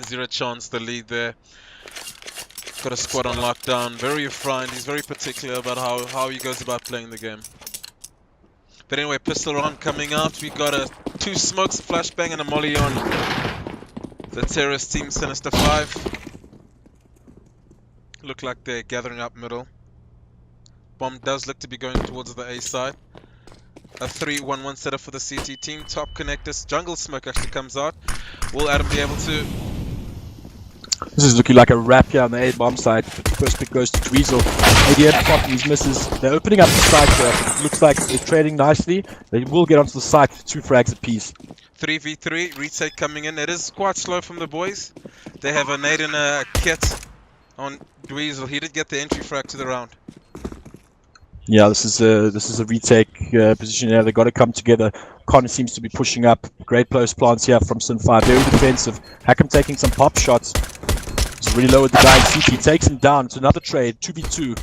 Zero chance to lead there. Got a squad on lockdown. Very refined. He's very particular about how he goes about playing the game. But anyway, pistol round coming out. We got two smokes, a flashbang, and a molly on the terrorist team, Sinister5. Look like they're gathering up middle. Bomb does look to be going towards the A side. A 3-1-1 setup for the CT team. Top connectors. Jungle smoke actually comes out. Will Adam be able to... This is looking like a wrap here on the A bomb side. First pick goes to Dweezil. ADM spotting these misses. They're opening up the side here. It looks like they're trading nicely. They will get onto the side with 2 frags apiece. 3v3. Retake coming in. It is quite slow from the boys. They have a nade and a kit on Dweezil. He did get the entry frag to the round. Yeah, this is a retake position here. They've got to come together. Connor seems to be pushing up. Great close plants here from Sin5. Very defensive. Hackam taking some pop shots. He's really low with the guy in CT. Takes him down. It's another trade. 2v2.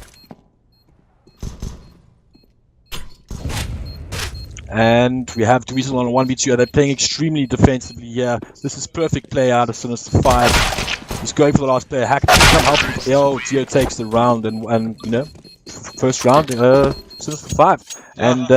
And we have Dweezil on a 1v2. They're playing extremely defensively here. This is perfect play out of Sinister5. He's going for the last player. Hackam can come help him. Oh, Gio takes the round and you know, first round, Sinister5. And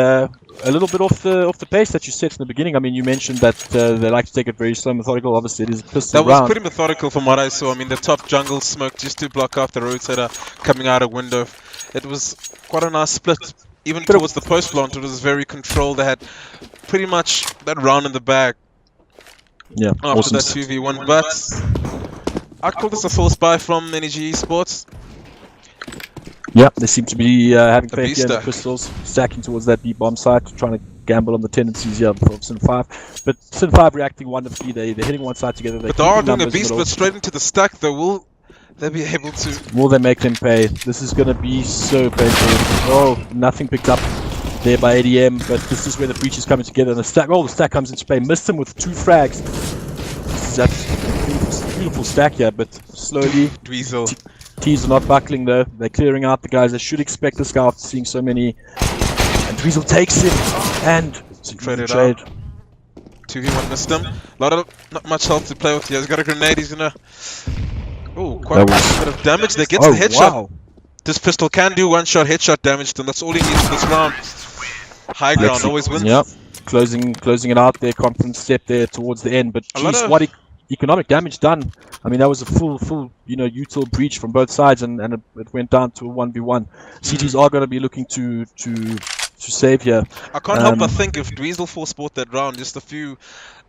a little bit off the pace that you said from the beginning. I mean, you mentioned that they like to take it very slow, methodical. Obviously, it is a pistol round. That was pretty methodical from what I saw. I mean, the top jungle smoke just to block off the rotator coming out a window. It was quite a nice split. Even towards the post plant, it was very controlled. They had pretty much that round in the bag. Yeah, after that 2v1. But I'd call this a false buy from NEG Esports. Yeah, they seem to be having faith here in the pistols, stacking towards that B bomb site, trying to gamble on the tendencies here from Sin5. But Sin5 reacting wonderfully. They're hitting one side together. But they are doing a beast, but straight into the stack though. Will they be able to? Will they make them pay? This is going to be so painful. Oh, nothing picked up there by ADM, but this is where the breach is coming together. And the stack, the stack comes into play. Missed him with 2 frags. This is a beautiful stack here, but slowly. Dweezil. T's are not buckling though. They're clearing out the guys. They should expect this guy after seeing so many. And Dweezil takes him and it's a trade. 2v1 missed him. Not much health to play with here. He's got a grenade. He's gonna. Oh, quite a bit of damage. There gets the headshot. Wow. This pistol can do 1-shot headshot damage, and that's all he needs for this round. High ground always wins. Yep. Closing it out there. Confident step there towards the end. But geez, what economic damage done. I mean, that was a full util breach from both sides, and it went down to a 1v1. CTs are going to be looking to save here. I can't help but think if Dweezil force bought that round, just a few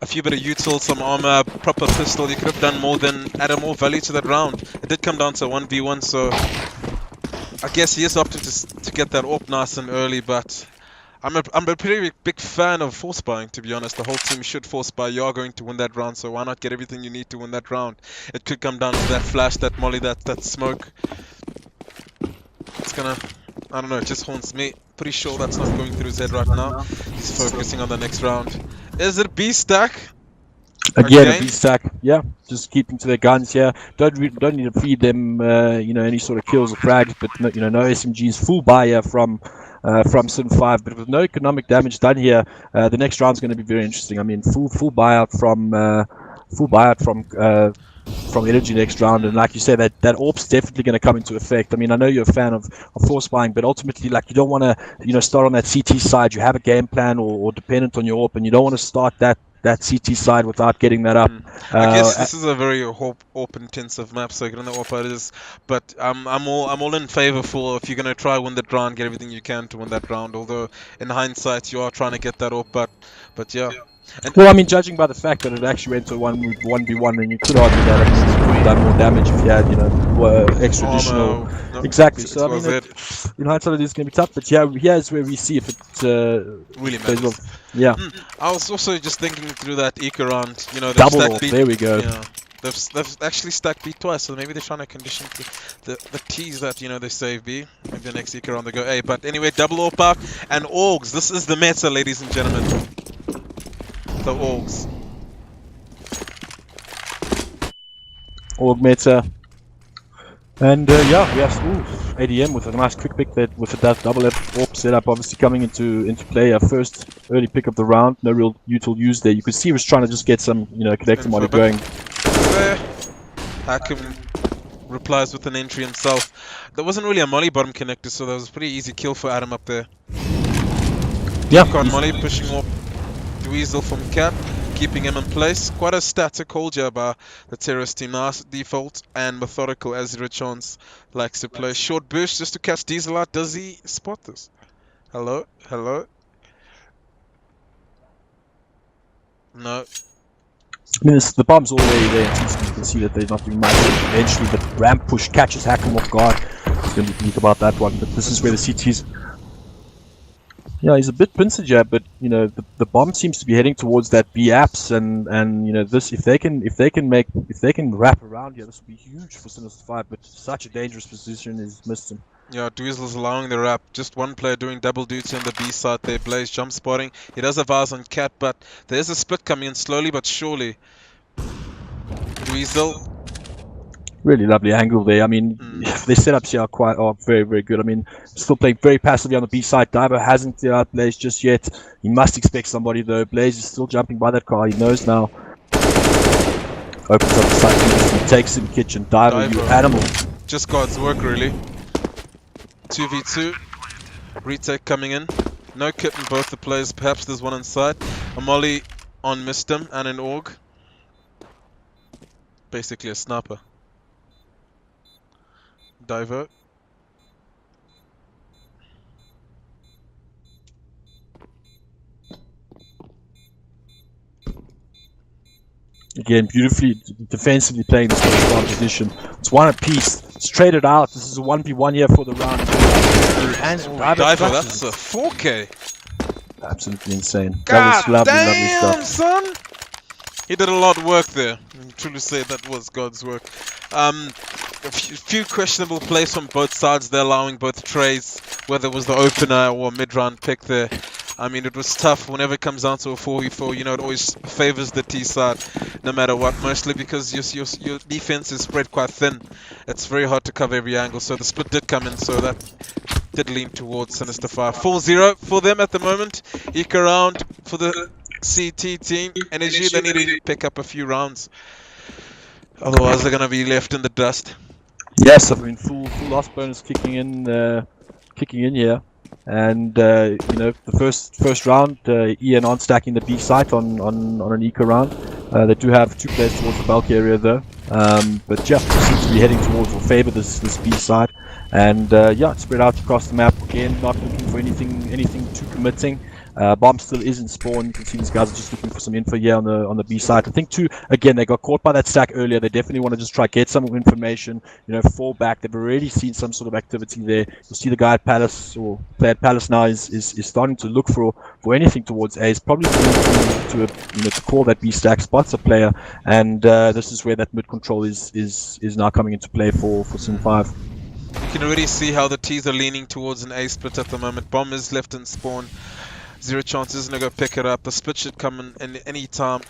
bit of util, some armor, proper pistol, you could have done more than added more value to that round. It did come down to a 1v1, so I guess he is opting to get that up nice and early, but I'm a pretty big fan of force buying, to be honest. The whole team should force buy. You are going to win that round, so why not get everything you need to win that round? It could come down to that flash, that molly, that smoke. It's gonna, I don't know, it just haunts me. Pretty sure that's not going through his head right now. He's focusing on the next round. Is it B stack? Again, a B stack. Yeah, just keeping to their guns here. Don't need to feed them, any sort of kills or frags, but no SMGs. Full buy here from Sin5, but with no economic damage done here, the next round is going to be very interesting. I mean, full buyout from energy next round, and like you say, that AWP's definitely going to come into effect. I mean, I know you're a fan of force buying, but ultimately, like, you don't want to start on that CT side. You have a game plan or dependent on your AWP, and you don't want to start that CT side without getting that up. I guess this is a very AWP intensive map, so I don't know what it is, but I'm all in favor for, if you're going to try win that round, get everything you can to win that round, although in hindsight you are trying to get that AWP, but yeah. Well, I mean, judging by the fact that it actually went to 1v1, and you could argue that it could have done more damage if you had, extra additional. No, exactly. So I mean, in hindsight, it is going to be tough. But yeah, here's where we see if it really matters. Yeah. I was also just thinking through that eco round. Double off. There we go. Yeah. They've actually stacked B twice, so maybe they're trying to condition the T's that they save B. Maybe the next eco round they go A. But anyway, double AWP up and AUGs. This is the meta, ladies and gentlemen. The AUGs. AUG meta. And yeah, we have ADM with a nice quick pick that with a double AWP setup obviously coming into play. Our first early pick of the round. No real util used there. You could see he was trying to just get some connector mod going. Hakim replies with an entry himself. There wasn't really a molly bottom connector, so that was a pretty easy kill for Adam up there. Yeah. On molly, pushing off Dweezil from cap, keeping him in place. Quite a static hold here by the terrorist team. Nice default and methodical as Zero Chance likes to play. Short burst just to catch Diesel out. Does he spot this? Hello? Hello? No. I mean, the bomb's already there. You can see that they're not doing much. Eventually, the ramp push catches Hakim off guard. It's going to be bleak about that one. But this is where the CT's. Yeah, he's a bit pinched here, but you know the bomb seems to be heading towards that B apps, and you know this if they can wrap around here, this will be huge for Sinister5. But such a dangerous position is missed him. Yeah, Dweezil's allowing the wrap. Just one player doing double duty on the B side there. Blaze jump spotting. He does have eyes on Cat, but there's a split coming in slowly but surely. Dweezil. Really lovely angle there. I mean, their setups here are very, very good. I mean, still playing very passively on the B side. Diver hasn't cleared out Blaze just yet. He must expect somebody though. Blaze is still jumping by that car. He knows now. Opens up the side. He takes him kitchen. Diver, you animal. Just God's work, really. 2v2. Retake coming in. No kit in both the players. Perhaps there's one inside. A molly on missed him and an AUG. Basically a sniper. Diver. Again, beautifully defensively playing this strong position. It's one apiece. It's traded out. This is a 1v1 here for the round. And Diver, that's a 4K. Absolutely insane. God that was lovely, damn, lovely stuff. Son! He did a lot of work there. I truly say that was God's work. A few questionable plays from both sides. They're allowing both trades, whether it was the opener or mid-round pick there. I mean, it was tough whenever it comes down to a 4v4. You know, it always favors the T side, no matter what. Mostly because your defense is spread quite thin. It's very hard to cover every angle. So the split did come in, so that did lean towards Sinister5. 4-0 for them at the moment. Eke around for the CT team. Energy, they need to pick up a few rounds. Otherwise, they're going to be left in the dust. Yes, I mean, full loss bonus kicking in here. And you know, the first round, Ian on stacking the B site on an eco round. They do have two players towards the bulk area though, but Jeff seems to be heading towards or favor this B side. And yeah, it's spread out across the map again, not looking for anything too committing. Bomb still isn't spawned. You can see these guys are just looking for some info here on the B side. I think too, again, they got caught by that stack earlier. They definitely want to just try get some information, you know, fall back. They've already seen some sort of activity there. You'll see the guy at Palace or play at Palace now is starting to look for anything towards A. He's probably to call that B stack, spots a player, and this is where that mid control is now coming into play for Sin5. You can already see how the T's are leaning towards an A split at the moment. Bomb is left in spawn. Zero Chance isn't going to go pick it up. The split should come in any time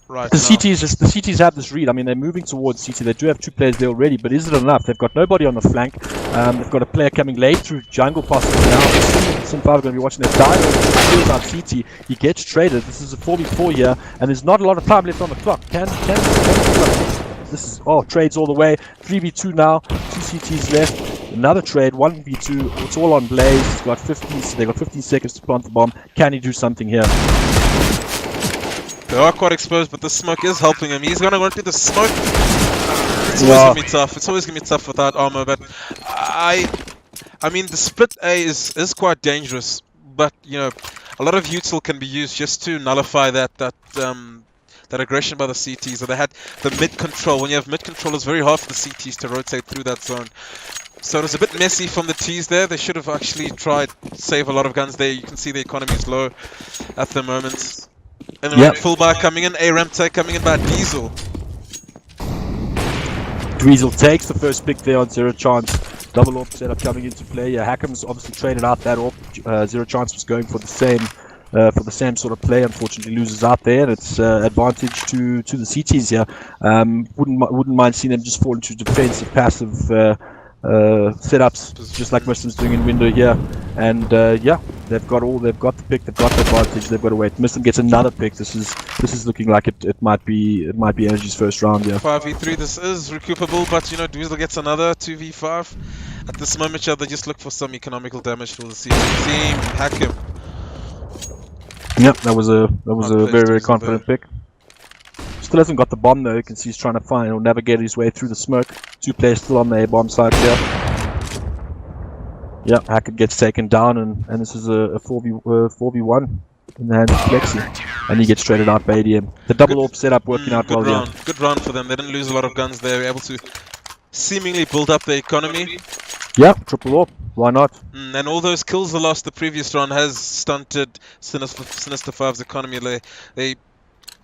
right the now. CTs have this read. I mean, they're moving towards CT. They do have two players there already, but is it enough? They've got nobody on the flank. They've got a player coming late through jungle possibly now. Sin5 are going to be watching their dive. Kills out CT. He gets traded. This is a 4v4 here, and there's not a lot of time left on the clock. This is trades all the way. 3v2 now. 2 CTs left. Another trade, 1v2, it's all on Blaze. He's got 15, they got 15 seconds to plant the bomb. Can he do something here? They are quite exposed, but the smoke is helping him. He's gonna run through the smoke. It's always gonna be tough. It's always gonna be tough without armor, but I mean the split A is quite dangerous, but you know, a lot of util can be used just to nullify that aggression by the CTs. So they had the mid control. When you have mid control, it's very hard for the CTs to rotate through that zone. So it was a bit messy from the T's there. They should have actually tried to save a lot of guns there. You can see the economy is low at the moment. And then full buy coming in, A ramp take coming in by Diesel. Dweezil takes the first pick there on Zero Chance. Double AWP setup coming into play. Hakim's obviously traded out that AWP. Zero Chance was going for the same sort of play. Unfortunately loses out there, and it's advantage to the CTs here. Wouldn't mind seeing them just fall into defensive passive setups, just like Muslim's doing in window here. And yeah, they've got the pick, they've got the advantage. They've got to wait. Muslim gets another pick. This is looking like it might be Energy's first round. Yeah. 5v3. This is recoupable, but you know, Dweezil gets another 2v5. At this moment, yeah, they just look for some economical damage for the team. Hack him. Yep, that was a very confident pick. Still hasn't got the bomb though. You can see he's trying to find or navigate his way through the smoke. 2 players still on the A bomb side here. Yeah, Hackett gets taken down, and this is a 4v1 in the hands of Flexi, and he gets traded out by ADM. The double AWP setup working out well. Round. Good round for them. They didn't lose a lot of guns. They were able to seemingly build up their economy. Yeah, triple AWP. Why not? And all those kills they lost the previous round has stunted Sinister5's economy. They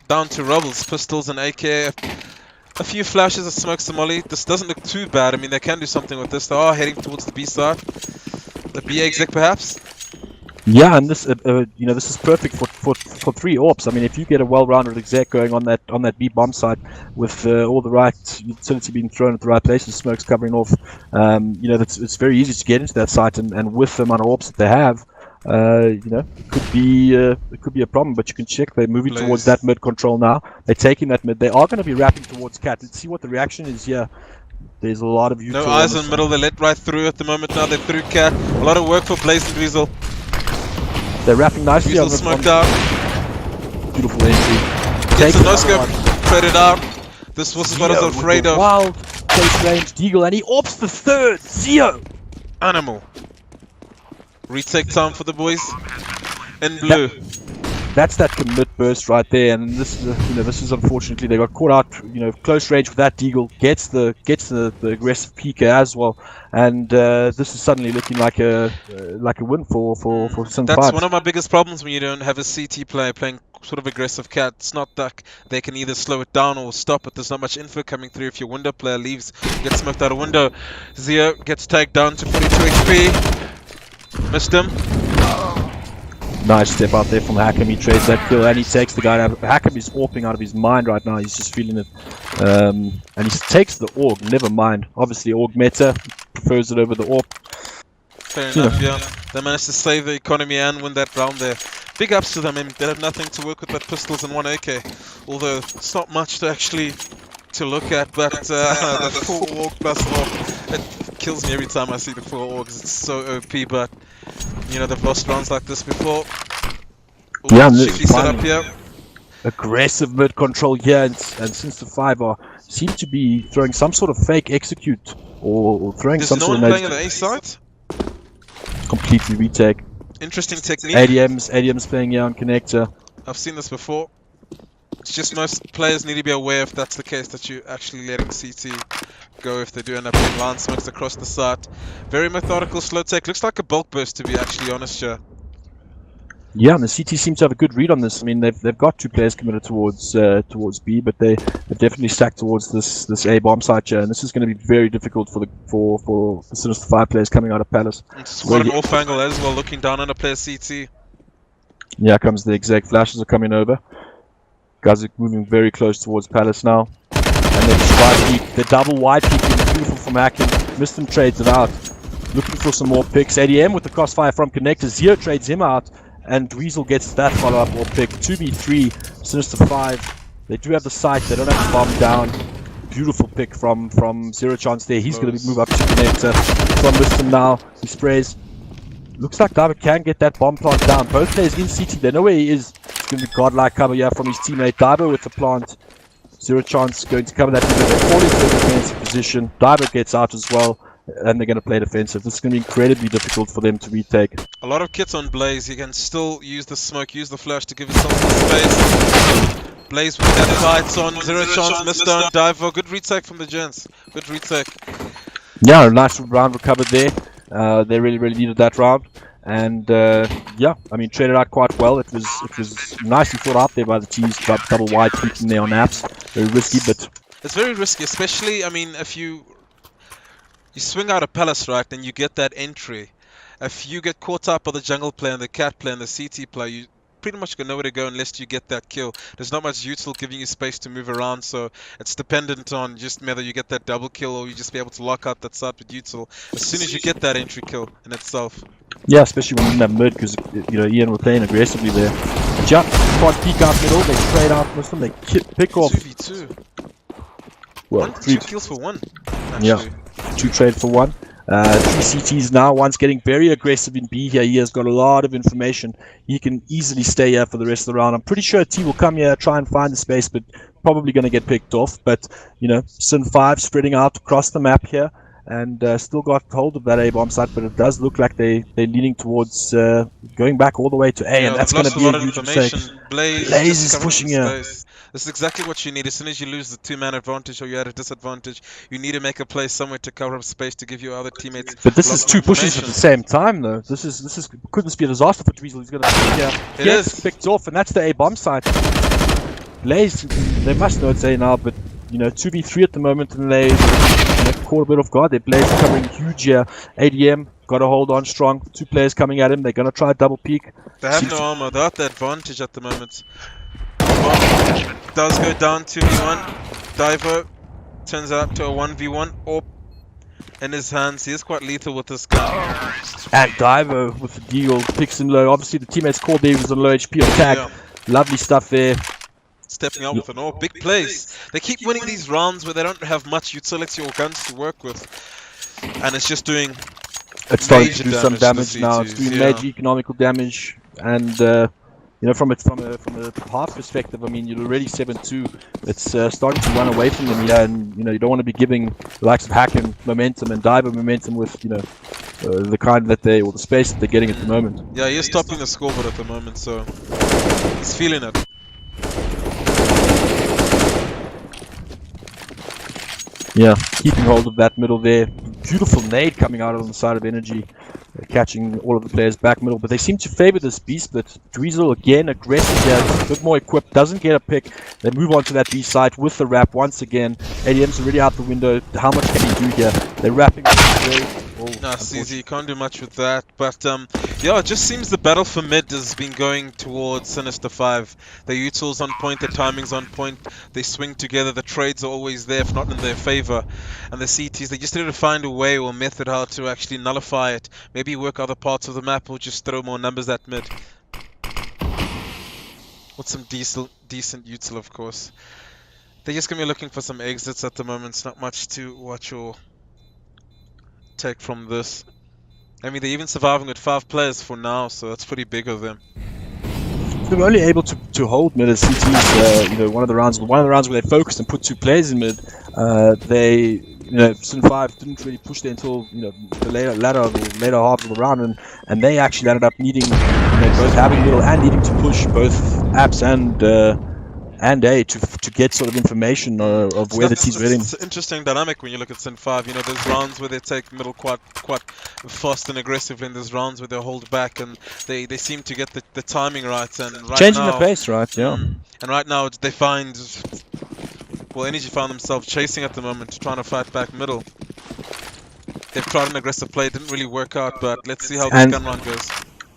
down to rubbles, pistols and AK. A few flashes of smoke Somali. This doesn't look too bad. I mean, they can do something with this. They are heading towards the B side. The B exec perhaps. Yeah, and this you know, this is perfect for 3 AWPs. I mean, if you get a well-rounded exec going on that B bomb side with all the right utility being thrown at the right places, smoke's covering off, you know, it's very easy to get into that site, and with the amount of AWPs that they have, you know, it could be a problem. But you can check they're moving towards that mid control now. They're taking that mid. They are going to be wrapping towards Cat. Let's see what the reaction is here. There's a lot of no eyes in the middle. They let right through at the moment now. They're through Cat. A lot of work for Blaze and Dweezil. They're wrapping nicely on the smoked out. Beautiful entry. Gets a no-scope. Traded out. This was what I was afraid of. Wild close range Deagle, and he AWPs the third. Zio. Animal. Retake time for the boys. In blue. That's that commit burst right there, and this is you know, this is unfortunately they got caught out, you know, close range with that Deagle, gets the aggressive peeker as well, and this is suddenly looking like a win for Sinister5. That's one of my biggest problems when you don't have a CT player playing sort of aggressive Cat. It's not that they can either slow it down or stop it. There's not much info coming through. If your window player leaves, gets smoked out a window. Zio gets tagged down to 42 HP. Missed him. Nice step out there from Hackam. He trades that kill and he takes the guy out. Hackam is AWPing out of his mind right now. He's just feeling it. And he takes the AUG. Never mind. Obviously, AUG meta. Prefers it over the AWP. Fair enough, yeah. They managed to save the economy and win that round there. Big ups to them. I mean, they have nothing to work with but pistols and 1 AK. Although, it's not much to actually look at. But the 4 AUG plus AWP, it kills me every time I see the 4 AUGs. It's so OP, but you know, they've lost rounds like this before. Ooh, yeah, set up here. Aggressive mid control here, and Sinister5 seem to be throwing some sort of fake execute or throwing There's some no sort one of playing on the A side? Completely retake. Interesting technique. ADM's playing here on connector. I've seen this before. It's just most players need to be aware, if that's the case, that you're actually letting CT go if they do end up getting line smokes across the site. Very methodical, slow take. Looks like a bulk burst, to be actually honest here. Yeah, and the CT seems to have a good read on this. I mean, they've got 2 players committed towards B, but they're definitely stacked towards this A bomb site here, and this is going to be very difficult for the Sinister5 players coming out of Palace. It's quite an off angle as well, looking down on a player CT. Yeah, comes the exact flashes are coming over. Guys are moving very close towards Palace now. And they try to keep the double wide peek, beautiful from Hacking. Missed him, trades it out. Looking for some more picks. ADM with the crossfire from connector. Zio trades him out. And Dweezil gets that follow-up or pick. 2v3, Sinister5. They do have the sight. They don't have to bomb down. Beautiful pick from Zero Chance there. He's going to move up to connector. From Wisdom now. He sprays. Looks like David can get that bomb plant down. Both players in CT. They know where he is. It's going to be godlike cover here from his teammate. Daibo with the plant. Zero Chance going to cover that. They fall into a defensive position. Daibo gets out as well. And they're going to play defensive. This is going to be incredibly difficult for them to retake. A lot of kits on Blaze. You can still use the smoke, use the flash to give yourself some space. Blaze with that lights on. Zero Chance, missed down, dive. Good retake from the gents. Good retake. Yeah, a nice round recovered there. They really needed that round. And yeah, I mean, traded out quite well. It was nicely thought out there by the teams. Double wide peeking there on apps. Very risky, but it's very risky, especially, I mean, if you swing out a Palace, right, and you get that entry. If you get caught up by the jungle player and the Cat player and the CT player, pretty much got nowhere to go unless you get that kill. There's not much util giving you space to move around, so it's dependent on just whether you get that double kill or you just be able to lock out that side with util as soon as you get that entry kill in itself. Yeah, especially when you didn't have mid, because Ian were playing aggressively there. And Jump can't peek out middle. They trade out Muslim. They pick off. 2v2. Well, two kills for one. Actually. Yeah, 2 trade for 1. 3 CTs now. One's getting very aggressive in B here. He has got a lot of information. He can easily stay here for the rest of the round. I'm pretty sure T will come here, try and find the space, but probably going to get picked off. But, Sin5 spreading out across the map here. And still got hold of that A-bomb site, but it does look like they're leaning towards going back all the way to A, and that's going to be a huge mistake. Blaze is pushing here. This is exactly what you need. As soon as you lose the 2-man advantage or you're at a disadvantage, you need to make a play somewhere to cover up space to give your other teammates. But this is 2 pushes at the same time, though. This could this be a disaster for Dweezil? He's going to It is picked off, and that's the A-bomb site. Blaze, they must know it's A now, but 2v3 at the moment, and they caught a bit off guard. Their Blaze covering huge here. ADM got to hold on strong. 2 players coming at him. They're going to try a double peek. They have no armor. They're at the advantage at the moment. Bomb does go down 2v1. Divo turns out to a 1v1. Orb in his hands. He is quite lethal with this gun. And Divo with the deagle picks him low. Obviously, the teammates called there. He was on low HP or tag. Yeah. Lovely stuff there. Stepping up with an AWP. Big plays. They keep winning these rounds where they don't have much utility or guns to work with. And it's just doing It's starting to do some damage to the now. C2s, It's doing yeah. major economical damage. And, from a half perspective, I mean, you're already 7-2. It's starting to run away from them here. And, you don't want to be giving the likes of Hacken momentum and Diver momentum with, the kind that or the space that they're getting at the moment. Yeah, he is topping the scoreboard at the moment, so he's feeling it. Yeah, keeping hold of that middle there. Beautiful nade coming out on the side of Energy, catching all of the players back middle. But they seem to favor this B split. Dweezil again aggressive here, a bit more equipped, doesn't get a pick. They move on to that B site with the wrap once again. ADM's already out the window. How much can he do here? They're wrapping. Nah, CZ, you can't do much with that. But yeah, it just seems the battle for mid has been going towards Sinister5. Their util's on point, their timing's on point, they swing together, the trades are always there, if not in their favor. And the CTs, they just need to find a way or method how to actually nullify it. Maybe work other parts of the map or just throw more numbers at mid. With some decent util, of course. They're just going to be looking for some exits at the moment. It's not much to watch or take from this. I mean, they're even surviving with 5 players for now, so that's pretty big of them. They were only able to hold mid as CTs. One of the rounds where they focused and put 2 players in mid. Sin5 didn't really push there until the later half of the round, and they actually ended up needing both having middle and needing to push both apps and A to get sort of information of where the team's heading. It's an interesting dynamic when you look at Sin5. There's rounds where they take middle quite fast and aggressively, and there's rounds where they hold back, and they seem to get the timing right. And right changing now, the pace, right? Yeah. And right now they find, Energy found themselves chasing at the moment, trying to fight back middle. They've tried an aggressive play, it didn't really work out, but let's see how this gun run goes.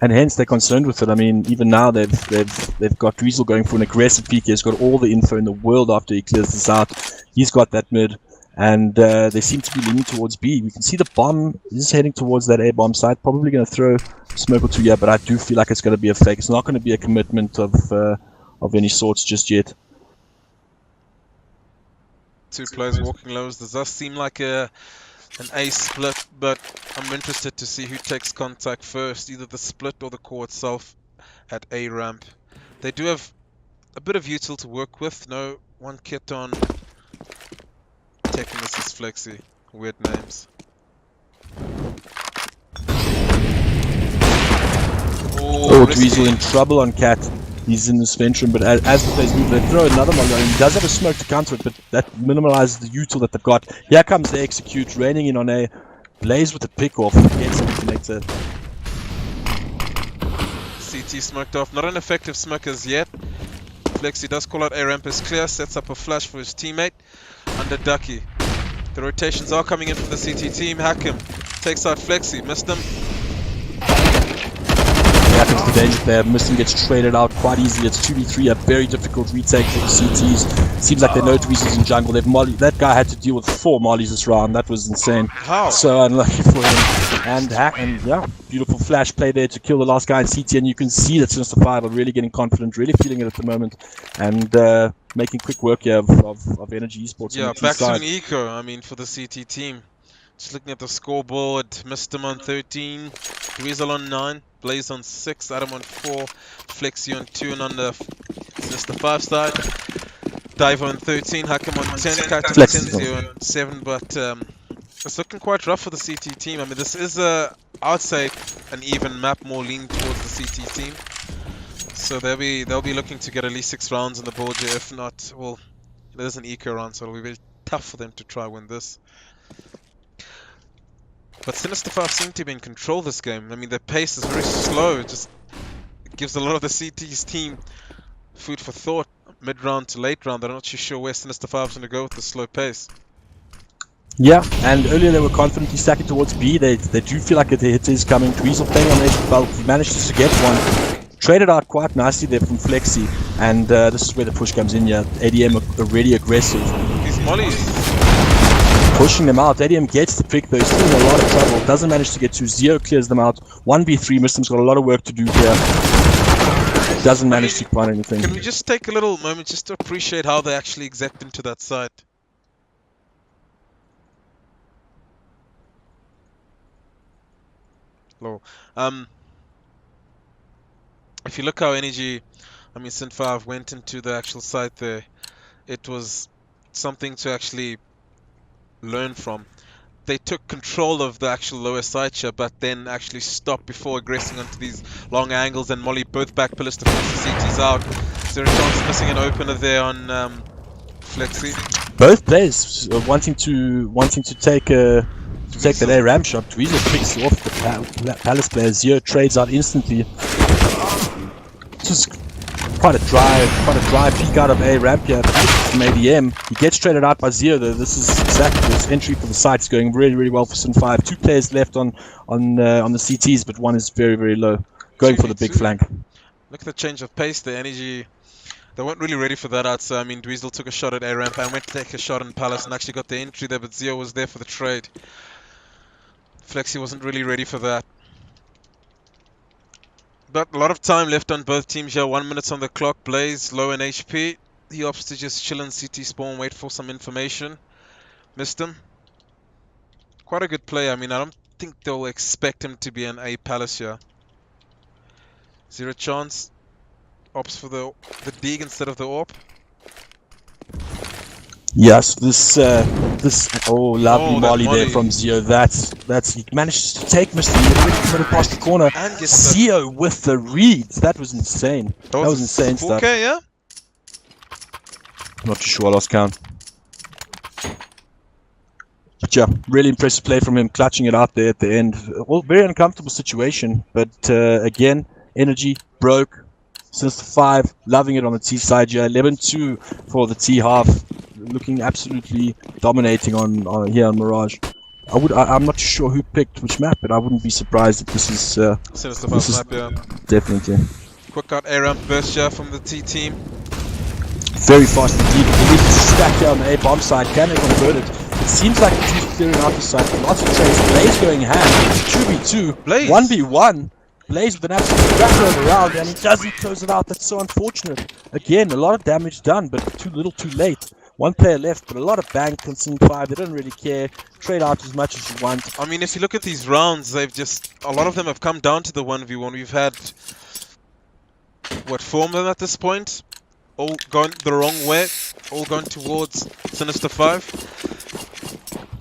And hence they're concerned with it. I mean, even now they've got Dweezil going for an aggressive peek. He's got all the info in the world after he clears this out. He's got that mid, and they seem to be leaning towards B. We can see the bomb is heading towards that A bomb site. Probably going to throw a smoke or 2 here, but I do feel like it's going to be a fake. It's not going to be a commitment of any sorts just yet. 2 players walking lows. This does seem like an A split, but I'm interested to see who takes contact first, either the split or the core itself at A ramp. They do have a bit of util to work with. No one kit on. Taking this is Flexi. Weird names. Oh, Dweezil in trouble on Cat. He's in the Spectrum, but as the players move, they throw another molly on him. He does have a smoke to counter it, but that minimalizes the util that they've got. Here comes the execute, raining in on A. Blaze with the pick off. Gets him connected. CT smoked off. Not an effective smoke as yet. Flexi does call out A ramp is clear. Sets up a flash for his teammate. Under Ducky. The rotations are coming in for the CT team. Hack him. Takes out Flexi. Missed him. Yeah, happens. The danger player, Mistim gets traded out quite easily. It's 2v3, a very difficult retake for the CTs. Seems like they know Dweezil's in jungle. They've that guy had to deal with 4 mollies this round. That was insane. How? So unlucky for him. And yeah, beautiful flash play there to kill the last guy in CT. And you can see that Sinister5 are really getting confident, really feeling it at the moment, and making quick work here of Energy Esports. Yeah, back to an eco, I mean, for the CT team. Just looking at the scoreboard, Mistim on 13, Dweezil on 9, Blaze on 6, Adam on 4, Flexi on 2, and on the Sinister5 side, Dive on 13, Hakim on 10, Kat on 10, 0 and 7, but it's looking quite rough for the CT team. I mean, this is, I would say, an even map, more lean towards the CT team. So they'll be looking to get at least 6 rounds on the board here. If not, well, there's an eco round, so it'll be very tough for them to try win this. But Sinister5 seem to be in control this game. I mean, their pace is very slow. It just gives a lot of the CT's team food for thought. Mid-round to late round, they're not too sure where Sinister5 is going to go with the slow pace. Yeah, and earlier they were confidently stacking towards B. They do feel like the hit is coming. Dweezil playing on edge, but he managed to get one. Traded out quite nicely there from Flexi, and this is where the push comes in. Yeah, ADM are really aggressive. These mollies. Pushing them out. ADM gets the pick though, he's still in a lot of trouble. Doesn't manage to get to 0, clears them out. 1v3, Mistim's got a lot of work to do here. Doesn't manage to find anything. Can we just take a little moment just to appreciate how they actually exec into that site? Low. If you look how Energy, I mean Sin5 went into the actual site there, it was something to actually learn from. They took control of the actual lower side here, but then actually stopped before aggressing onto these long angles and molly both back pillars to force the CTs out. Zero chance missing an opener there on Flexi. Both players wanting to take that A ramp shot. Dweezil picks off the Palace player. Zero trades out instantly. Just quite a dry peek out of A ramp here from ADM. He gets traded out by Zero though. This is exactly this entry for the site is going really well for Sin5. 2 players left on the CTs, but one is very low, going for the big flank. Look at the change of pace. The Energy, they weren't really ready for that out. So I mean, Dweezil took a shot at A ramp and went to take a shot on Palace and actually got the entry there, but Zero was there for the trade. Flexi wasn't really ready for that. But a lot of time left on both teams here. 1 minute on the clock. Blaze low in HP. He opts to just chill in CT spawn, wait for some information. Missed him. Quite a good play. I mean, I don't think they'll expect him to be an A Palace here. Zero chance. Opts for the dig instead of the AWP. Yes, this lovely molly there from Zio. That's he managed to take Mr. Put it past the corner. Zio with the reads. That was insane. That was insane stuff. Okay, yeah. Not too sure. I lost count. But yeah, really impressive play from him, clutching it out there at the end. Well, very uncomfortable situation, but again, Energy broke. Sinister5 loving it on the T side here. 11-2 for the T half, looking absolutely dominating on here on Mirage. I'm not sure who picked which map, but I wouldn't be surprised if this is Sinister5 map, yeah. Definitely. Quick out A ramp burst here from the T team. Very fast indeed. He needs to stack here on the A bomb side. Can they convert it? It seems like the T's clearing out the side. Lots of trades. Blaze going hand. 2v2. Blaze. 1v1. Blaze with an absolute cracker around, and he doesn't close it out. That's so unfortunate. Again, a lot of damage done, but too little too late. One player left, but a lot of bank on Sin5. They don't really care. Trade out as much as you want. I mean, if you look at these rounds, they've just... A lot of them have come down to the 1v1. We've had... What, 4 of them at this point? All going the wrong way. All going towards Sinister5.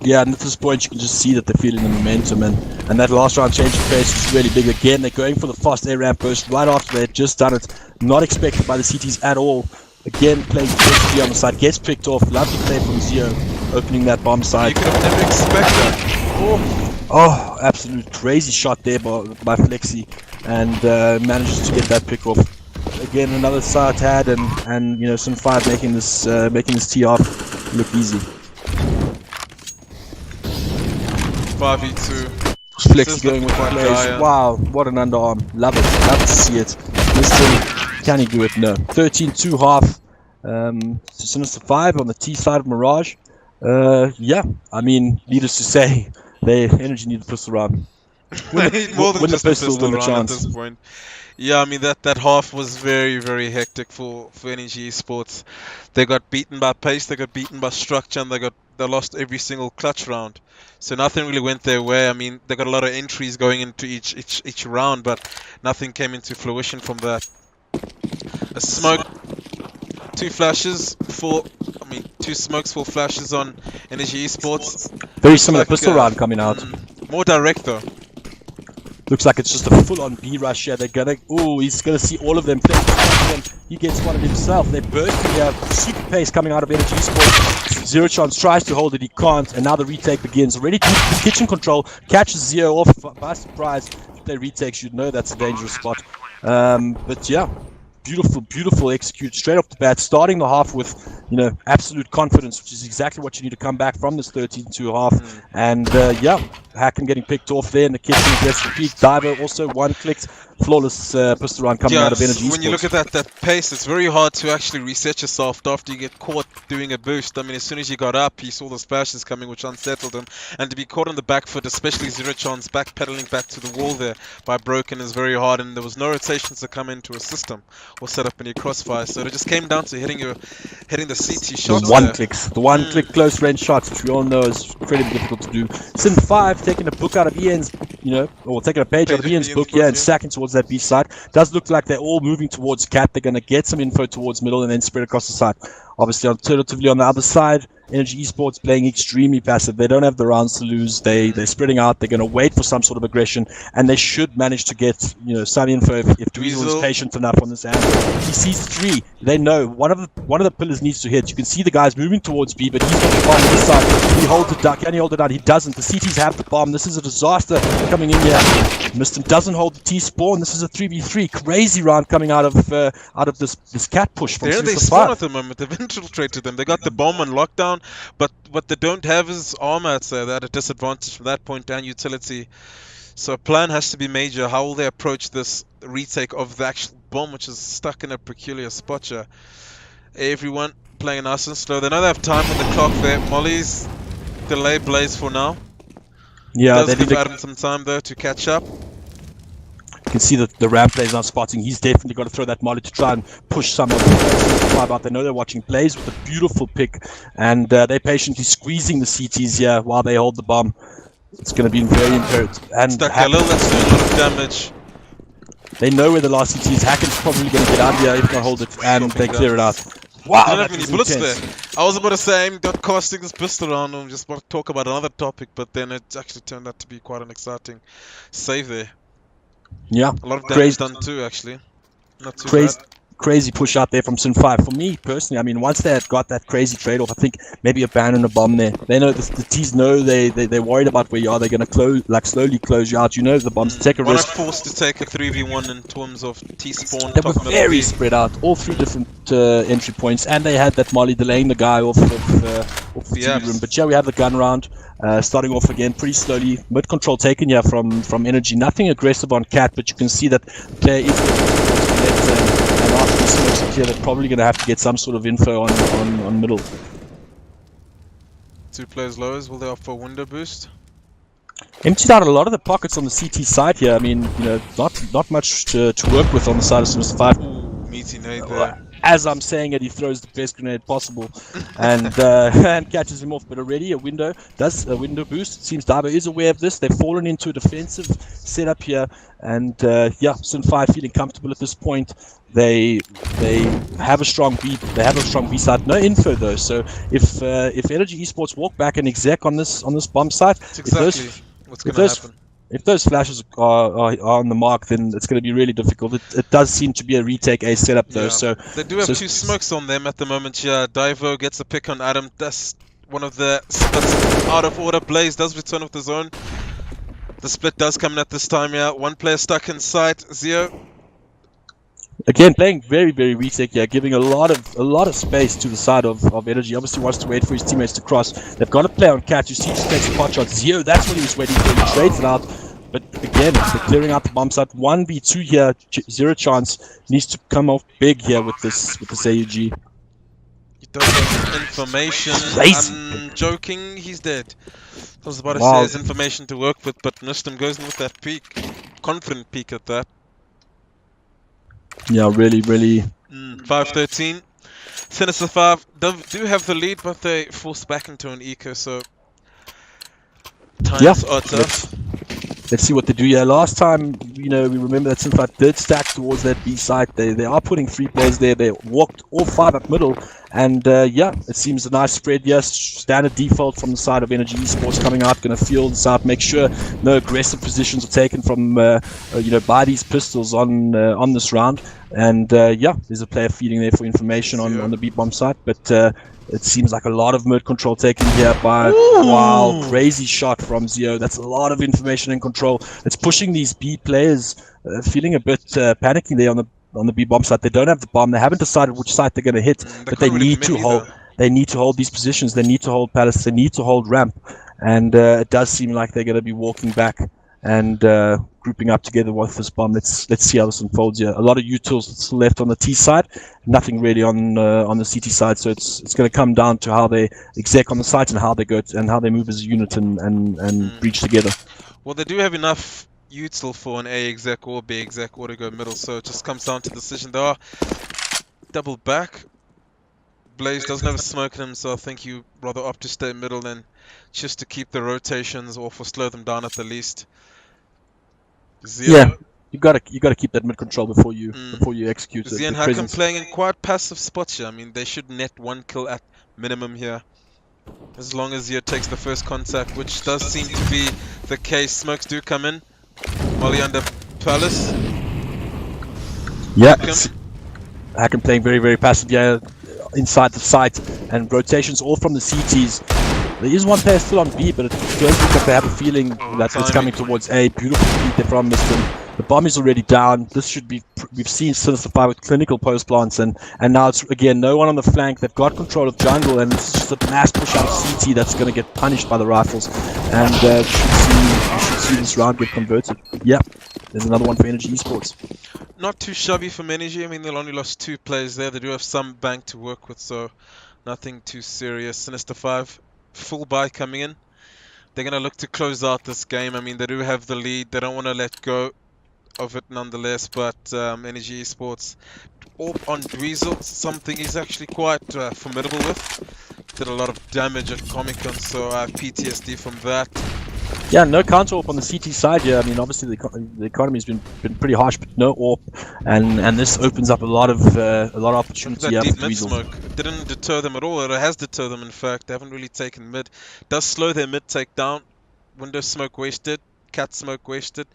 Yeah, and at this point you can just see that they're feeling the momentum, and that last round change of pace is really big. Again, they're going for the fast A ramp burst right after they had just done it. Not expected by the CTs at all. Again, playing PSG on the side, gets picked off. Lovely play from Zio, opening that bomb side. You could have never expected that. Oh, absolute crazy shot there by Flexi, and manages to get that pick off. Again, another side had, and you know, Sin5 making this tee off look easy. 5v2. Flex going with the plays. Wow, what an underarm. Love it. Love to see it. Listen, can he do it? No. 13-2 half. Sinister5 on the T side of Mirage. Yeah, I mean, needless to say, they energy need the pistol round. More than just the pistol round at this point. Yeah, I mean that half was very, very hectic for Energy Esports. They got beaten by pace, they got beaten by structure, and they lost every single clutch round. So nothing really went their way. I mean, they got a lot of entries going into each round, but nothing came into fruition from that. A smoke, 2 flashes, 2 smokes, 4 flashes on Energy Esports. Very similar pistol round coming out. More direct though. Looks like it's just a full-on B rush here. They're gonna. Oh, he's gonna see all of them playing. He gets one of himself. They're bursting here. Super pace coming out of Energy Esports. Zero Chance tries to hold it. He can't. And now the retake begins. Already deep in kitchen control. Catches Zero off by surprise. If they retake, you'd know that's a dangerous spot. But yeah. Beautiful execute straight off the bat, starting the half with, absolute confidence, which is exactly what you need to come back from this 13-2 half. And yeah, Hacken getting picked off there in the kitchen against the peak. Diver also one clicked, flawless pistol round coming out of Energy Esports. When you look at that pace, it's very hard to actually reset yourself after you get caught doing a boost. I mean, as soon as he got up, he saw the splashes coming, which unsettled him. And to be caught on the back foot, especially Zero Chance backpedaling back to the wall there by Broken, is very hard. And there was no rotations to come into a system or set up any crossfire, so it just came down to hitting the CT shots. The one-click close range shots, which we all know is incredibly difficult to do. Sin5 taking a book out of Ian's, or taking a page out of Ian's book, and stacking towards that B side. Does look like they're all moving towards Cat. They're going to get some info towards middle and then spread across the side. Obviously, alternatively on the other side, Energy Esports playing extremely passive. They don't have the rounds to lose. They're spreading out. They're going to wait for some sort of aggression, and they should manage to get some info if Dweezil is patient enough on this angle. He sees 3. They know one of the pillars needs to hit. You can see the guys moving towards B, but he's got the bomb on this side. He holds it down. Can he hold it down? He doesn't. The CTs have the bomb. This is a disaster coming in here. Mr. doesn't hold the T spawn. This is a 3v3. Crazy round coming out of this cat push from they spawn at the moment. They've infiltrated them. They got the bomb on lockdown, but what they don't have is armor, so they're at a disadvantage from that point and utility. So a plan has to be major. How will they approach this retake of the actual bomb, which is stuck in a peculiar spot here? Everyone playing nice and slow. They know they have time on the clock there. Molly's delay Blaze for now. Yeah, they give Adam some time though to catch up. You can see that the ramp plays not spotting. He's definitely got to throw that molly to try and push some of the out. They know they're watching plays with a beautiful pick, and they're patiently squeezing the CTs here while they hold the bomb. It's going to be very imperative. And stuck a little, that's doing a lot of damage. They know where the last CT is. Hacken's probably going to get out here if they hold it, and they clear it out. Wow, I don't have many bullets there. I was about to say I'm not casting this pistol around and just want to talk about another topic, but then it actually turned out to be quite an exciting save there. Yeah, a lot of damage done too, actually. Not too bad. Crazy push out there from Sin5. For me personally, I mean, once they had got that crazy trade-off, I think maybe abandon a bomb there. They know the T's know they're worried about where you are. They're going to slowly close you out. The bombs take a risk. We're not forced to take a 3v1 in terms of T spawn. They were very spread out, all 3 different entry points, and they had that molly delaying the guy off the TV room. But yeah, we have the gun round. Starting off again pretty slowly. Mid control taken here from Energy. Nothing aggressive on Cat, but you can see that the player is and after the smokes here, they're probably going to have to get some sort of info on middle. 2 players lowers. Will they offer a window boost? Emptied out a lot of the pockets on the CT side here. I mean, not much to work with on the side of Sinister5. Ooh, meaty nade there. As I'm saying it, he throws the best grenade possible and catches him off. But already a window boost. It seems Diver is aware of this. They've fallen into a defensive setup here, and yeah, Sin5 feeling comfortable at this point. They have a strong B. They have a strong B side. No info though. So if Energy Esports walk back and exec on this bomb site, that's exactly what's going to happen. If those flashes are on the mark, then it's going to be really difficult. It does seem to be a retake A setup though. Yeah. So they do have 2 smokes on them at the moment. Yeah, Divo gets a pick on Adam. That's one of the splits out of order. Blaze does return of the zone. The split does come in at this time. Yeah, 1 player stuck inside. Zio. Again, playing very, very retake here, giving a lot of space to the side of Energy. Obviously wants to wait for his teammates to cross. They've got to play on Cat. You see he takes a pot shot. Zio, that's what he was waiting for. He trades it out. but again, they're clearing out the bomb site. 1v2 here, zero chance. Needs to come off big here with this AUG. He does have information. I'm joking, he's dead. I was about to say his information to work with, but missed him. Goes in with that peek. Confident peek at that. Yeah, really. 5-13. Sinister5 do have the lead, but they force back into an eco, so times are tough. Let's see what they do. Yeah, last time, we remember that Sinister5 did stack towards that B site. They are putting 3 players there. They walked all 5 up middle, and yeah, it seems a nice spread. Yes, standard default from the side of Energy Esports coming out, going to field this out, make sure no aggressive positions are taken from by these pistols on this round. And yeah, there's a player feeding there for information on the B bomb site, but. It seems like a lot of mid control taken here by wow, crazy shot from Zio. That's a lot of information and control. It's pushing these B players, feeling a bit panicky there on the B bomb site. They don't have the bomb. They haven't decided which site they're going to hit, but they need to hold. They need to hold these positions. They need to hold Palace. They need to hold ramp, and it does seem like they're going to be walking back and grouping up together with this bomb. Let's see how this unfolds here. A lot of utils still left on the T side, nothing really on the CT side. So it's going to come down to how they exec on the site and how they go and how they move as a unit and breach together. Well, they do have enough util for an A exec or B exec or to go middle. So it just comes down to the decision. They are double back. Blaze doesn't have a smoke in him, so I think you rather opt to stay middle than just to keep the rotations or for slow them down at the least. Zio. Yeah, you gotta keep that mid control before you execute it. Zio and Hakim playing in quite passive spots here. I mean, they should net 1 kill at minimum here, as long as Zio takes the first contact, which does seem to be the case. Smokes do come in. Molly under Palace. Yeah, Hakim playing very passive. Yeah, inside the site and rotations all from the CTs. There is one player still on B, but it does look like they have a feeling that it's coming towards A. Beautiful feed there from Mr. The bomb is already down. This should be. We've seen Sinister5 with clinical post plants, and now it's again no one on the flank. They've got control of jungle, and it's just a mass push out of CT that's going to get punished by the rifles. And we should see this round get converted. Yeah, there's another one for Energy Esports. Not too shabby from Energy. I mean, they only lost 2 players there. They do have some bank to work with, so nothing too serious. Sinister5. Full buy coming in. They're going to look to close out this game. I mean, they do have the lead. They don't want to let go of it nonetheless, but Energy Esports on Dweezil, something he's actually quite formidable with. Did a lot of damage at Comic-Con, so I have PTSD from that. Yeah, no counter AWP on the CT side here. I mean, obviously the economy's been pretty harsh, but no AWP, and this opens up a lot of opportunity. That deep mid smoke didn't deter them at all. It has deterred them, in fact. They haven't really taken mid. Does slow their mid take down. Window smoke wasted. Cat smoke wasted.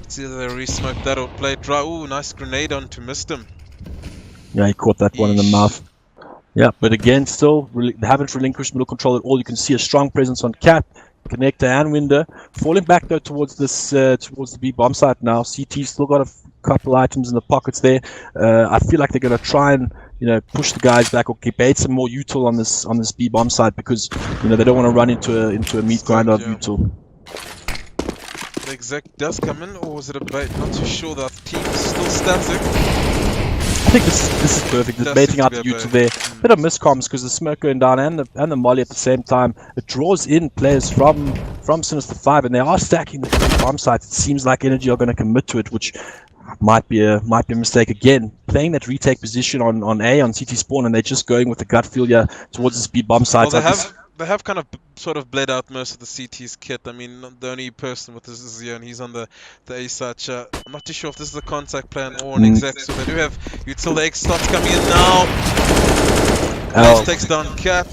It's either they re-smoke that or play it dry. Ooh, nice grenade on to miss him. Yeah, he caught that one in the mouth. Yeah, but again, still they haven't relinquished middle control at all. You can see a strong presence on Cat. Connector and window falling back though towards this towards the B bomb site now. CT's still got a couple items in the pockets there. I feel like they're going to try and push the guys back or bait some more util on this B bomb site, because they don't want to run into a meat grinder of util. The exec does come in, or was it a bait? Not too sure. The team is still static. I think this is perfect. Just baiting out the util there. Bit of miscoms because the smoke going down and the molly at the same time. It draws in players from Sinister5, and they are stacking the bomb sites. It seems like Energy are going to commit to it, which might be a mistake again. Playing that retake position on A on CT spawn, and they're just going with the gut feel here towards this B bomb site. Well, they have kind of sort of bled out most of the CT's kit. I mean, the only person with this is Zio, and he's on the A side. I'm not too sure if this is a contact plan or an exec, so they do have util. The X starts coming in now. Takes down Cat.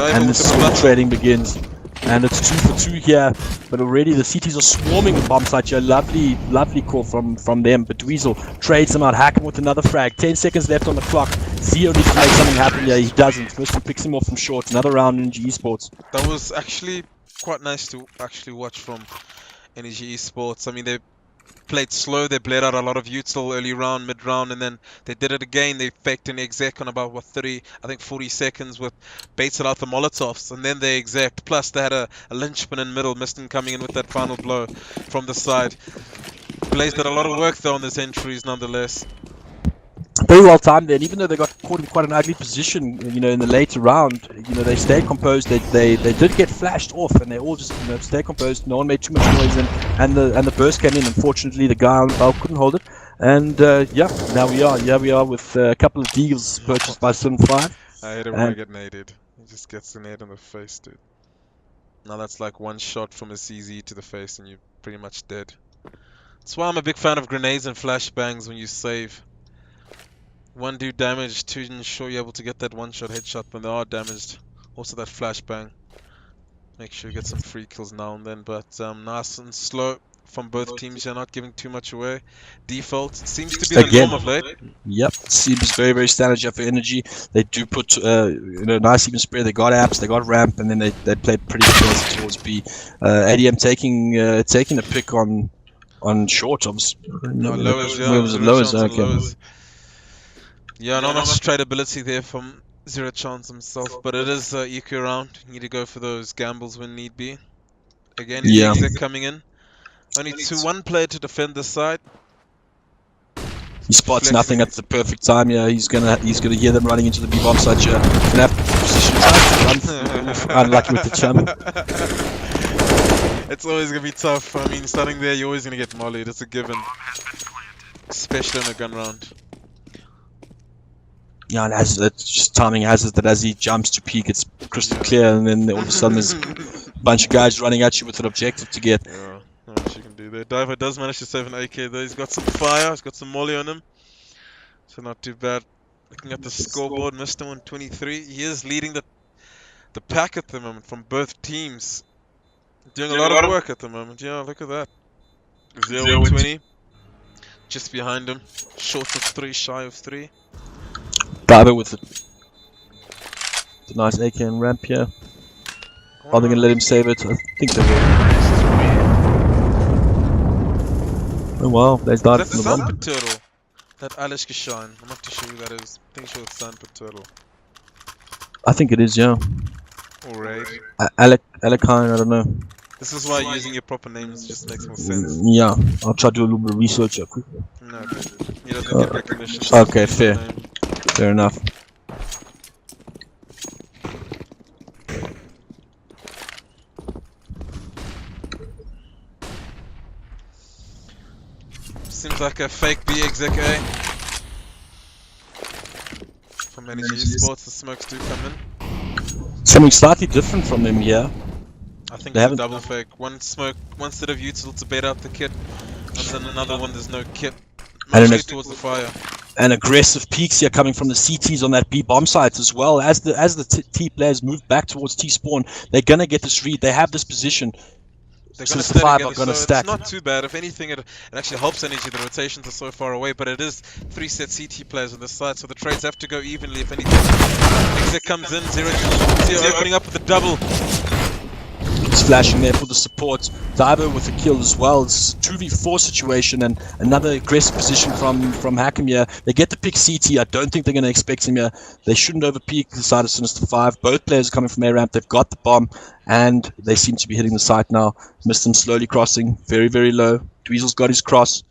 And the swing trading begins. And it's 2 for 2 here, but already the CTs are swarming the bomb site here. Lovely call from them. But Dweezil trades them out. Hakim with another frag. 10 seconds left on the clock. Zio needs to make something happen here. He doesn't. First one picks him off from short. Another round in Energy Esports. That was actually quite nice to actually watch from Energy Esports. I mean, they played slow. They bled out a lot of util early round, mid round, and then they did it again. They faked an exec on about 40 seconds with baited out the Molotovs, and then they exec. Plus they had a linchpin in middle, Miston coming in with that final blow from the side. Blaze did a lot of work though on those entries nonetheless. Very well timed there, and even though they got caught in quite an ugly position, you know, in the later round, you know, they stayed composed. They did get flashed off, and they all just, you know, stayed composed. No one made too much noise, and the burst came in. Unfortunately, the guy on the valve couldn't hold it, and yeah, now we are. Here we are with a couple of deals purchased by Sinister5. I hate it when I get naded. He just gets a nade in the face, dude. Now that's like one shot from a CZ to the face, and you're pretty much dead. That's why I'm a big fan of grenades and flashbangs when you save. One do damage to ensure you're able to get that one-shot headshot when they are damaged. Also that flashbang. Make sure you get some free kills now and then, but nice and slow from both teams. You're not giving too much away. Default seems to be the norm of late. Yep, seems very, very standard for energy. They do put you know, nice even spread. They got apps, they got ramp, and then they played pretty close towards B. ADM taking a pick on short. No, lowers, yeah. Lowers, okay. Yeah, not much tradability there from Zero Chance himself, but it is eco round. You need to go for those gambles when need be. Again, yeah. Exec coming in. Only one player to defend this side. He spots nothing at the perfect time. Yeah, he's gonna hear them running into the B bomb site. Gonna have position time to run. Unlucky with the chum. It's always gonna be tough. I mean, starting there, you're always gonna get mollied. It's a given, especially in a gun round. Yeah, and as it's just timing has it that as he jumps to peak, it's crystal clear, and then all of a sudden there's a bunch of guys running at you with an objective to get. Yeah, not much you can do there. Diver does manage to save an AK though. He's got some fire. He's got some molly on him, so not too bad. Looking at the scoreboard, Mr. 123. He is leading the pack at the moment from both teams. Doing a lot of work at the moment. Yeah, look at that. 0-20. Just behind him. Short of 3, shy of 3. Diver with the nice AK and ramp here. Are they going to let him save it? I think they will. Oh wow, they died Is that from the the bomb. Sandpit Turtle? That Alish Kishine. I'm not too sure who that is. I think it's Sandpit Turtle. I think it is, yeah. Alright. Alekine, I don't know. This is why using your proper names just makes more sense. Yeah, I'll try to do a little bit of research here quickly. No, he doesn't get recognition. Okay, fair. Fair enough. Seems like a fake B exec A. From Energy Esports, the smokes do come in. Something slightly different from them here. I think it's a double fake. One smoke, one set of util to bait out the kit, and then another one there's no kit. Mostly towards the fire. And aggressive peaks here coming from the CTs on that B bomb site as well. As the T players move back towards T spawn, they're gonna get this read. They have this position. They're So gonna the 5 stack are gonna so stack. It's not too bad. If anything, it actually helps Energy. The rotations are so far away, but it is 3 set CT players on this side, so the trades have to go evenly. If anything, exec comes in, zero opening up with a double. He's flashing there for the support. Diver with a kill as well. It's a 2v4 situation and another aggressive position from Hakim here. They get the pick CT. I don't think they're going to expect him here. They shouldn't overpeak the side of Sinister5. Both players are coming from A-ramp. They've got the bomb and they seem to be hitting the site now. Miston slowly crossing. Very, very low. Dweezil's got his cross.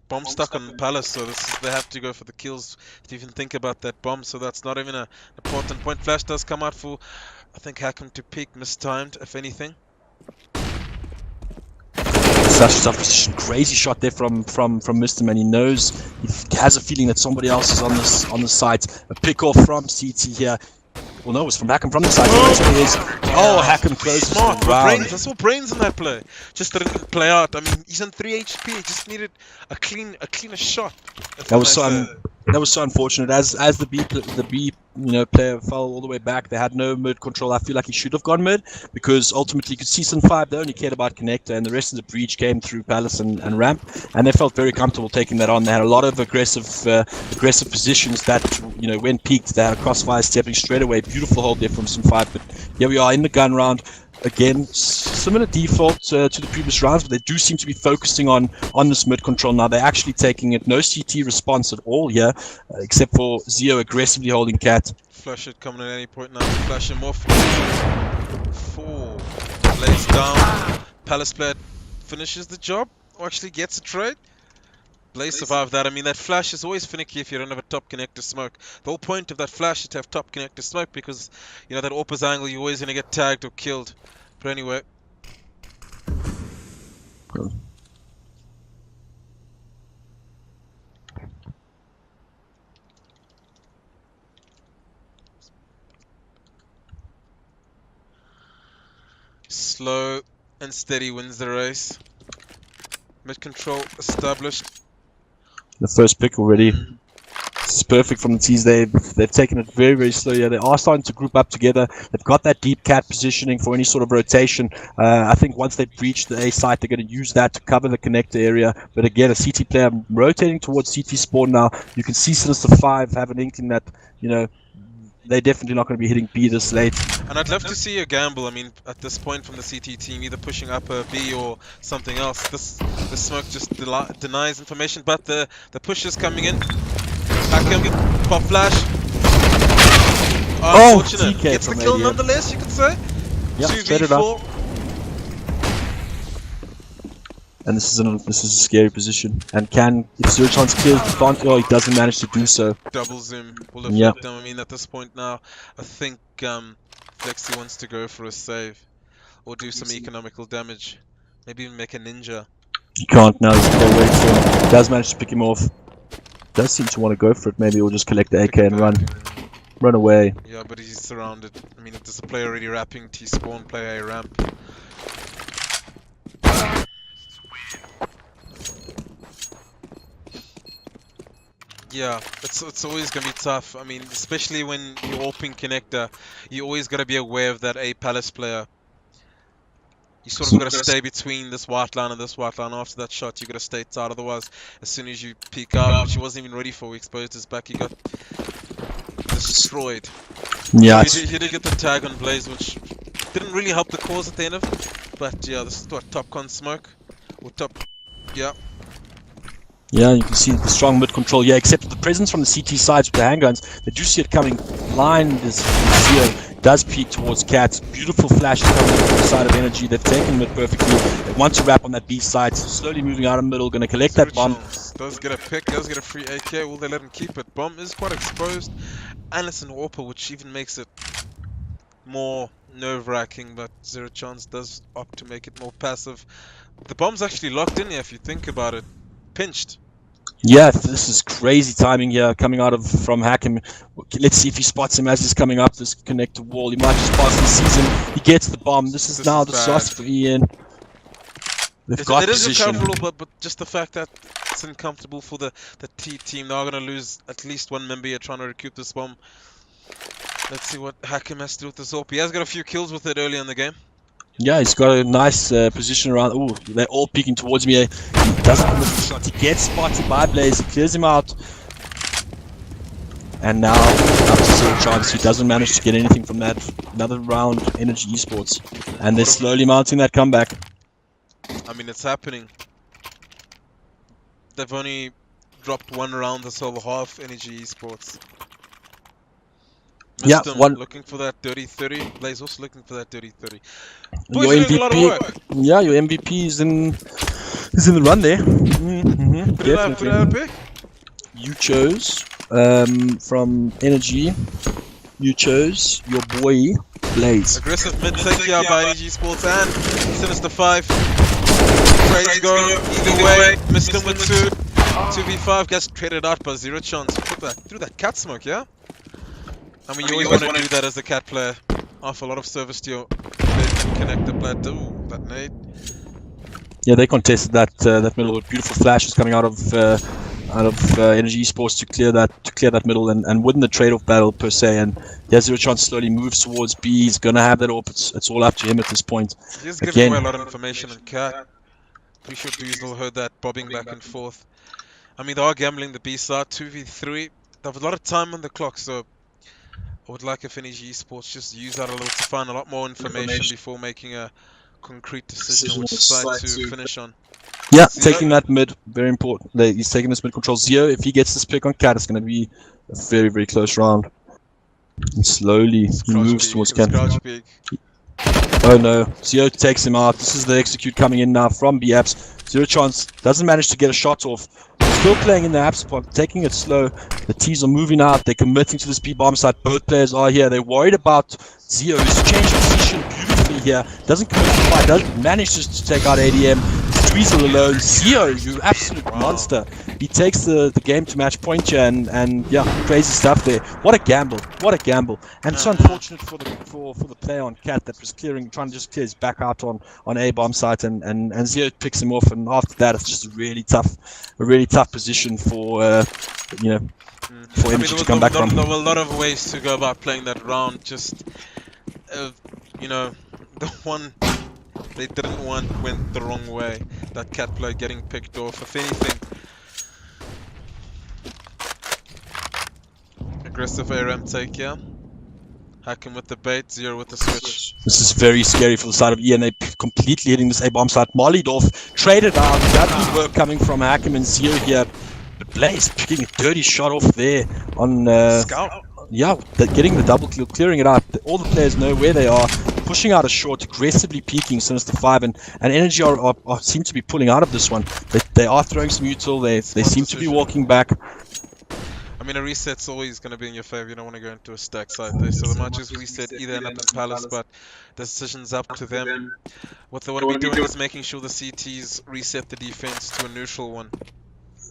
Bomb stuck on Palace, so they have to go for the kills to even think about that bomb. So that's not even an important point. Flash does come out for, I think, Hakim to peek, mistimed, if anything. Such a tough position. Crazy shot there from Mr. Man. He knows, he has a feeling that somebody else is on the site. A pick off from CT here. Well, no, it was from Hakim from the side. Oh, Hakim closes Smart. the round. I saw brains in that play. Just didn't play out. I mean, he's on 3 HP. He just needed a cleaner shot. That was so unfortunate. As the B player fell all the way back. They had no mid control. I feel like he should have gone mid because ultimately you could see Sin5. They only cared about connector, and the rest of the breach came through Palace and ramp, and they felt very comfortable taking that on. They had a lot of aggressive positions that when peaked. They had a crossfire stepping straight away. Beautiful hold there from Sin5. But here we are in the gun round. Again, similar default to the previous rounds, but they do seem to be focusing on this mid control now. They're actually taking it. No CT response at all here, except for Zio aggressively holding Cat. Flash it coming at any point now. Flashing more flash. 4. Lays down. Palace player finishes the job, or actually gets a trade. Blaze survived that. I mean, that flash is always finicky if you don't have a top connector smoke. The whole point of that flash is to have top connector smoke because, you know, that AWP's angle, you're always going to get tagged or killed. But anyway. Cool. Slow and steady wins the race. Mid control established. The first pick already. This is perfect from the T's. They've taken it very, very slow. Yeah, they are starting to group up together. They've got that deep cat positioning for any sort of rotation. I think once they breach the A site, they're going to use that to cover the connector area. But again, a CT player rotating towards CT spawn now. You can see Sinister5 have an inkling that, you know, they're definitely not going to be hitting B this late. And I'd love to see a gamble. I mean, at this point from the CT team, either pushing up a B or something else. The smoke just denies information, but the push is coming in. Hakim, pop flash. Unfortunate. TK Gets the kill 88. nonetheless, you could say. Yep, 2v4. And this is a scary position. And if Zero Chance kills the front, he doesn't manage to do so. Double zoom will have Yep. flipped them. I mean, at this point now, I think Flexi wants to go for a save or do some economical damage. Maybe even make a ninja. He can't now. He's wait for him. Does manage to pick him off. Does seem to want to go for it. Maybe he'll just collect the AK and run away. Yeah, but he's surrounded. I mean, if there's a player already wrapping T-spawn, play A ramp. Yeah, it's always gonna be tough. I mean, especially when you're open connector, you always gotta be aware of that A Palace player. You sort of gotta stay between this white line and this white line. After that shot, you gotta stay tight. Otherwise, as soon as you peek out, which he wasn't even ready for, he exposed his back. He got destroyed. Yeah. He did get the tag on Blaze, which didn't really help the cause at the end of it. But yeah, this is what top con smoke or top. Yeah. Yeah, you can see the strong mid control. Yeah, except the presence from the CT sides with the handguns, they do see it coming. Blind as Zio does peek towards Cat. Beautiful flash coming from the side of Energy. They've taken it perfectly. They want to wrap on that B side. So slowly moving out of the middle, going to collect that bomb. Does get a pick, does get a free AK. Will they let him keep it? Bomb is quite exposed, and it's an AWP, which even makes it more nerve-wracking. But Zero Chance does opt to make it more passive. The bomb's actually locked in here if you think about it. Pinched. Yeah, this is crazy timing here coming out from Hakim. Let's see if he spots him as he's coming up this connector wall. He might just pass the season. He gets the bomb. This is now the sauce for Ian. They've got position. It is uncomfortable, but just the fact that it's uncomfortable for the T team. They're going to lose at least one member here trying to recoup this bomb. Let's see what Hakim has to do with this AWP. He has got a few kills with it early in the game. Yeah, he's got a nice position around. Ooh, they're all peeking towards me. He doesn't miss the shot. He gets spotted by Blaze. He clears him out. And now, up to Zero Chance. He doesn't manage to get anything from that. Another round, Energy Esports. And they're slowly mounting that comeback. I mean, it's happening. They've only dropped one round this whole half, Energy Esports. Yeah, looking for that 30-30. Blaze also looking for that 30-30. Your MVP, yeah, your MVP is in the run there. Definitely. You chose from Energy. You chose your boy Blaze. Aggressive mid take here by Energy Sports and Sinister5. Trades go either way. Missed him with 2v5 gets traded out by Zero Chance. Put that through that cat smoke, yeah. I mean, you always want to do that as a cat player. Offer a lot of service to your connector player. Ooh, that nade. Yeah, they contested that middle with beautiful flashes coming out of Energy Esports to clear that middle and win the trade-off battle per se. And yeah, Zero Chance slowly moves towards B. He's gonna have that AWP. It's all up to him at this point. He's giving away a lot of information on cat. Pretty sure Diesel heard that bobbing back and forth. I mean, they are gambling the B side 2v3. They have a lot of time on the clock, so I would like if Energy Esports just use that a little to find a lot more information before making a concrete decision on which side to finish on. Yeah, Zio? taking that mid, very important. He's taking this mid control. Zio, if he gets this pick on Cat, it's going to be a very, very close round. And slowly he moves towards Cat. Oh no, Zio takes him out. This is the execute coming in now from B-Apps. Zero chance, doesn't manage to get a shot off. Still playing in the app spot, taking it slow. The T's are moving out, they're committing to this B-bomb site. Both players are here, they're worried about Zio, who's changed position beautifully here. Doesn't commit to the fight, doesn't manage to take out ADM. Dweezil alone. Zio, you absolute monster. He takes the game to match point here, and yeah, crazy stuff there. What a gamble, what a gamble. And it's so unfortunate for the player on Cat that was trying to just clear his back out on A bomb site, and Zio picks him off, and after that it's just a really tough position for for him to come back from. There were a lot of ways to go about playing that round. Just the one they didn't want went the wrong way. That Cat player getting picked off. If anything, aggressive ARM take here. Hakim with the bait, Zero with the switch. This is very scary for the side of ENA, completely hitting this A-bomb site. Mollied off, traded out, that work coming from Hakim and Zero here. But Blaze picking a dirty shot off there on Scout. Yeah, getting the double kill, clearing it out. All the players know where they are, pushing out a short, aggressively peeking Sinister5, and Energy seem to be pulling out of this one. They are throwing some util, they seem to be walking back. I mean, a reset's always going to be in your favor. You don't want to go into a stack side there, so they might just reset, either end up in Palace, but the decision's up to them. What they want to be doing is making sure the CTs reset the defense to a neutral one.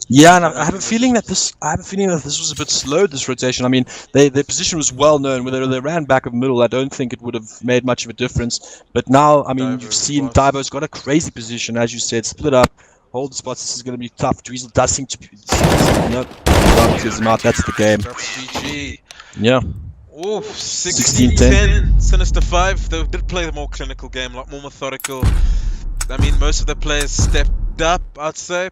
Yeah, and I have a feeling that this was a bit slow, this rotation. I mean, their position was well known. Whether they ran back of middle, I don't think it would have made much of a difference. But now, I mean, you've seen Divo's got a crazy position, as you said, split up, hold the spots. This is going to be tough. Dweezil does seem to be... clears him out. That's the game. That's GG. Yeah. Oof, 16-10. Sinister5, they did play the more clinical game, a lot more methodical. I mean, most of the players stepped up, I'd say.